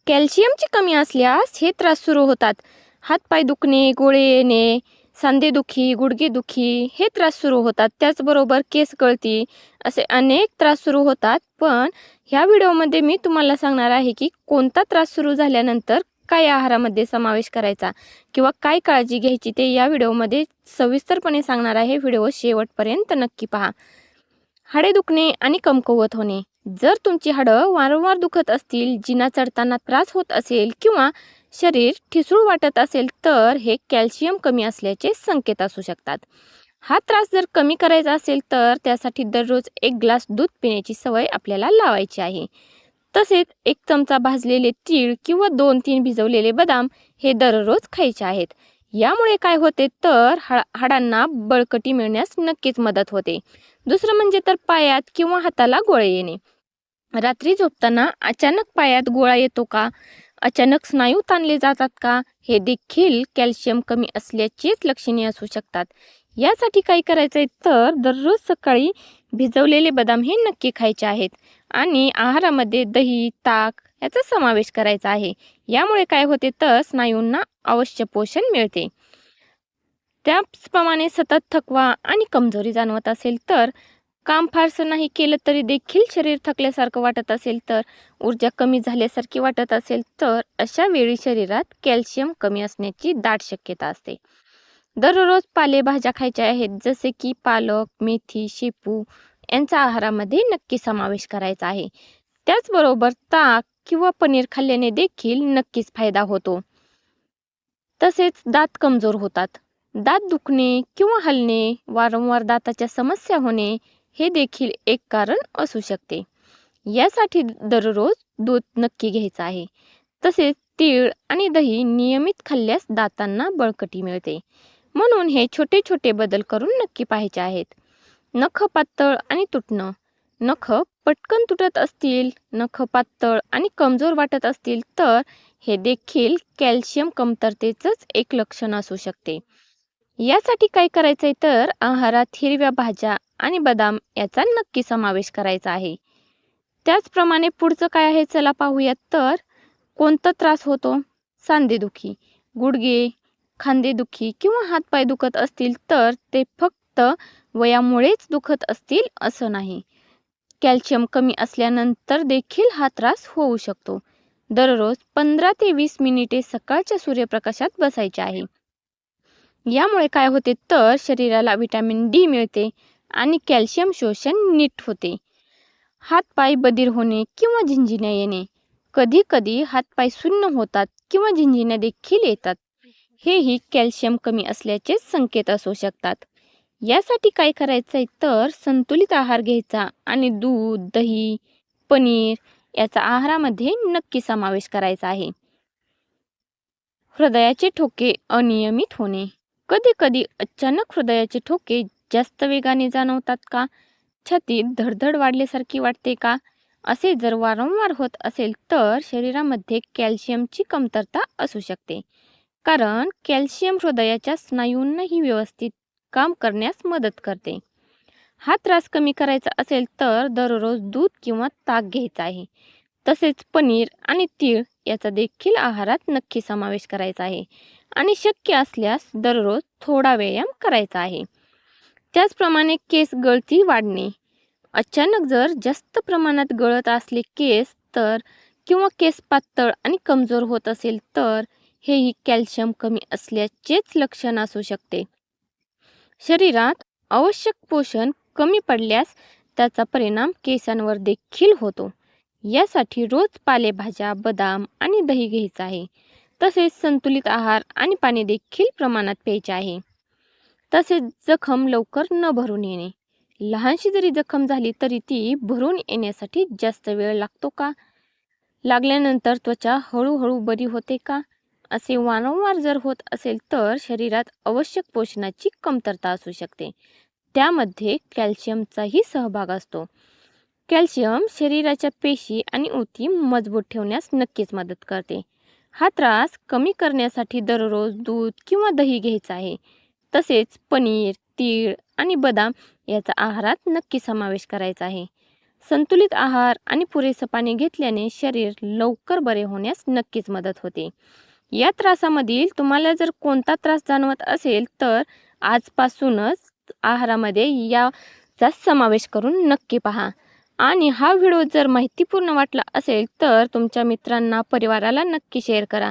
कॅल्शियमची कमी असल्यास हे त्रास सुरू होतात. हातपाय दुखणे, गोळे येणे, सांधेदुखी, गुडघेदुखी हे त्रास सुरू होतात. त्याचबरोबर केस गळती असे अनेक त्रास सुरू होतात. पण ह्या व्हिडिओमध्ये मी तुम्हाला सांगणार आहे की कोणता त्रास सुरू झाल्यानंतर काय आहारामध्ये समावेश करायचा किंवा काय काळजी घ्यायची ते या व्हिडिओमध्ये सविस्तरपणे सांगणार आहे. व्हिडिओ शेवटपर्यंत नक्की पहा. हाडे दुखणे आणि कमकुवत होणे. जर तुमची हाडं वारंवार दुखत असतील, जिना चढताना त्रास होत असेल किंवा शरीर ठिसूळ वाटत असेल तर हे कॅल्शियम कमी असल्याचे संकेत असू शकतात. हा त्रास जर कमी करायचा असेल तर त्यासाठी दररोज 1 ग्लास दूध पिण्याची सवय आपल्याला लावायची आहे. तसेच 1 चमचा भाजलेले तीळ किंवा 2-3 भिजवलेले बदाम हे दररोज खायचे आहेत. यामुळे काय होते तर हाडांना बळकटी मिळण्यास नक्कीच मदत होते. दुसरं म्हणजे तर पायात किंवा हाताला गोळे येणे. रात्री झोपताना अचानक पायात गोळा येतो का? अचानक स्नायू ताणले जातात का? हे देखील कॅल्शियम कमी असल्याचीच लक्षणे असू शकतात. यासाठी काय करायचंय तर दररोज सकाळी भिजवलेले बदाम हे नक्की खायचे आहेत आणि आहारामध्ये दही, ताक याचा समावेश करायचा आहे. यामुळे काय होते तर स्नायूंना आवश्यक पोषण मिळते. त्याचप्रमाणे सतत थकवा आणि कमजोरी जाणवत असेल तर काम फारसं नाही केलं तरी देखील शरीर थकल्यासारखं वाटत असेल तर ऊर्जा कमी झाल्यासारखी वाटत असेल तर अशा वेळी शरीरात कॅल्शियम कमी असण्याची दाट शक्यता असते. दररोज पालेभाज्या खायच्या आहेत, जसे की पालक, मेथी, शेपू यांचा आहारामध्ये नक्की समावेश करायचा आहे. त्याचबरोबर ताक किंवा पनीर खाल्ल्याने देखील नक्कीच फायदा होतो. तसेच दात कमजोर होतात. दात दुखणे किंवा हलणे, वारंवार दाताच्या समस्या होणे हे देखील एक कारण असू शकते. यासाठी दररोज दूध नक्की घ्यायचं आहे. तसेच तीळ आणि दही नियमित खाल्ल्यास दातांना बळकटी मिळते. म्हणून हे छोटे छोटे बदल करून नक्की पाहायचे आहेत. नख पातळ आणि तुटणं. नख पटकन तुटत असतील, नख पातळ आणि कमजोर वाटत असतील तर हे देखील कॅल्शियम कमतरतेचंच एक लक्षण असू शकते. यासाठी काय करायचंय तर आहारात हिरव्या भाज्या आणि बदाम याचा नक्की समावेश करायचा आहे. त्याचप्रमाणे पुढचं काय आहे चला पाहूयात तर कोणता त्रास होतो? सांधेदुखी, गुडघे, खांदेदुखी किंवा हातपाय दुखत असतील तर ते फक्त वयामुळेच दुखत असतील असं नाही. कॅल्शियम कमी असल्यानंतर देखील हा त्रास होऊ शकतो. दररोज 15 ते 20 मिनिटे सकाळच्या सूर्यप्रकाशात बसायचे आहे. यामुळे काय होते तर शरीराला व्हिटॅमिन डी मिळते आणि कॅल्शियम शोषण नीट होते. हातपाय बधीर होणे किंवा झिंझिण्या येणे. कधी कधी हातपाय सुन्न होतात किंवा झिंझिण्या देखील येतात. हेही कॅल्शियम कमी असल्याचे संकेत असू शकतात. यासाठी काय करायचंय तर संतुलित आहार घ्यायचा आणि दूध, दही, पनीर याचा आहारामध्ये नक्की समावेश करायचा आहे. हृदयाचे ठोके अनियमित होणे. कधी कधी अचानक हृदयाचे ठोके जास्त वेगाने जाणवतात का? छातीत धडधड वाढल्यासारखी वाटते का? असे जर वारंवार होत असेल तर शरीरामध्ये कॅल्शियमची कमतरता असू शकते. कारण कॅल्शियम हृदयाच्या स्नायूंनाही व्यवस्थित काम करण्यास मदत करते. हा त्रास कमी करायचा असेल तर दररोज दूध किंवा ताक घ्यायचा आहे. तसेच पनीर आणि तीळ याचा देखील आहारात नक्की समावेश करायचा आहे आणि शक्य असल्यास दररोज थोडा व्यायाम करायचा आहे. त्याचप्रमाणे केस गळती वाढणे. अचानक जर जास्त प्रमाणात गळत असले केस तर किंवा केस पातळ आणि कमजोर होत असेल तर हेही कॅल्शियम कमी असल्याचेच लक्षण असू शकते. शरीरात आवश्यक पोषण कमी पडल्यास त्याचा परिणाम केसांवर देखील होतो. यासाठी रोज पालेभाज्या, बदाम आणि दही घ्यायचं आहे. तसेच संतुलित आहार आणि पाणी देखील प्रमाणात प्यायचे आहे. तसेच जखम लवकर न भरून येणे. लहानशी जरी जखम झाली तरी ती भरून येण्यासाठी जास्त वेळ लागतो का? लागल्यानंतर त्वचा हळूहळू बरी होते का? असे वारंवार जर होत असेल तर शरीरात आवश्यक पोषणाची कमतरता असू शकते. त्यामध्ये कॅल्शियमचाही सहभाग असतो. कॅल्शियम शरीराच्या पेशी आणि ऊती मजबूत ठेवण्यास नक्कीच मदत करते. हा त्रास कमी करण्यासाठी दररोज दूध किंवा दही घ्यायचं आहे. तसेच पनीर, तीळ आणि बदाम याचा आहारात नक्की समावेश करायचा आहे. संतुलित आहार आणि पुरेसं पाणी घेतल्याने शरीर लवकर बरे होण्यास नक्कीच मदत होते. या त्रासामधील तुम्हाला जर कोणता त्रास जाणवत असेल तर आजपासूनच आहारामध्ये याचा समावेश करून नक्की पहा. आणि हा व्हिडिओ जर माहितीपूर्ण वाटला असेल तर तुमच्या मित्रांना, परिवाराला नक्की शेअर करा.